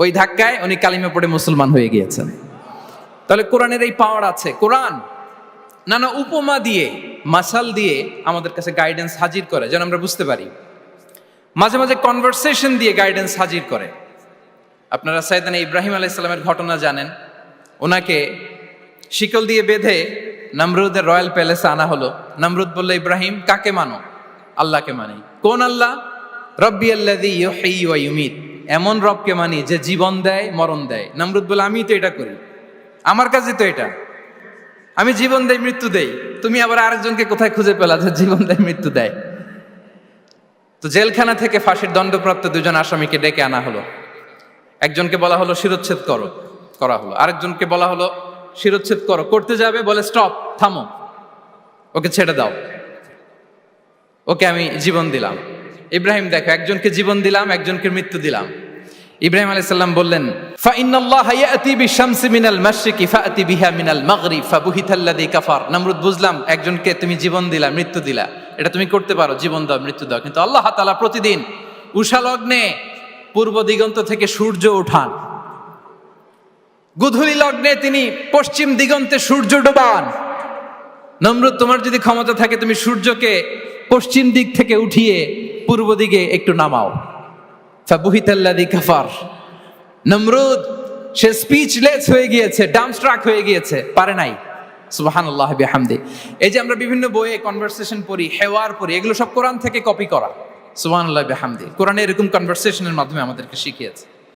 ওই ধাক্কায় উনি কালিমা পড়ে মুসলমান হয়ে গিয়েছেন। তাহলে কোরআনের এই পাওয়ার আছে। কোরআন নানা উপমা দিয়ে, মাসাল দিয়ে আমাদের কাছে গাইডেন্স হাজির করে, যেন আমরা বুঝতে পারি। মাঝে মাঝে কনভারসেশন দিয়ে গাইডেন্স হাজির করে। আপনারা সাইয়েদনা ইব্রাহিম আলাইহিস সালামের ঘটনা জানেন। ওনাকে শিকল দিয়ে বেঁধে নমরুদের রয়্যাল প্যালেসে আনা হলো। নমরুদ বলল, ইব্রাহিম কাকে মানো? আল্লাহকে মানি। কোন আল্লাহ? রব্বি আল্লাযী ইউহয়ী ওয়া ইউমীত, এমন রবকে মানি যে জীবন দেয় মরণ দেয়। নমরুদ বলে, আমি তো এটা করি, আমার কাজই তো এটা, আমি জীবন দেই মৃত্যু দেই, তুমি আবার আরেকজনকে কোথায় খুঁজে পেলা যে জীবন দেয় মৃত্যু দেয়? তো জেলখানা থেকে ফাঁসির দণ্ডপ্রাপ্ত দুজন আসামিকে ডেকে আনা হলো। একজনকে বলা হলো শিরোচ্ছেদ করা হলো। আরেকজনকে বলা হলো শিরোচ্ছেদ করতে যাবে, বলে স্টপ, থামো, ওকে ছেড়ে দাও, ওকে আমি জীবন দিলাম। ইব্রাহিম দেখো, একজনকে জীবন দিলাম, একজনকে মৃত্যু দিলাম। ইব্রাহিম আলাইহিস সালাম বললেন, ফাইন্নাল্লাহা ইয়াতি বিশ-শামসি মিনাল মাশরিকি ফাআতি বিহা মিনাল মাগরিব ফাবুহিতাল্লাযী কাফার। নমরুদ, বুঝলাম একজনকে তুমি জীবন দিলা, মৃত্যু দিলা, এটা তুমি করতে পারো, জীবন দাও মৃত্যু দাও, কিন্তু আল্লাহ তাআলা প্রতিদিন উষা লগ্নে পূর্ব দিগন্ত থেকে সূর্য ওঠান, গোধূলি লগ্নে তিনি পশ্চিম দিগন্তে সূর্য ডোবান। নমরুদ, তোমার যদি ক্ষমতা থাকে তুমি সূর্যকে পশ্চিম দিক থেকে উঠিয়ে পূর্ব দিকে একটু নামাও। ফাবুহিতাল্লাযী কাফার। নমরুদ সে স্পিচলেস হয়ে গিয়েছে, ডামস্ট্রাক হয়ে গিয়েছে, পারে নাই। সুবহানাল্লাহি বিহামদি। এই যে আমরা বিভিন্ন বইয়ে কনভারসেশন পড়ি, হেওয়ার পড়ি, এগুলো সব কোরআন থেকে কপি করা। সুবহানাল্লাহি বিহামদি। কোরআনে এরকম কনভারসেশনের মাধ্যমে আমাদেরকে শিখিয়েছে।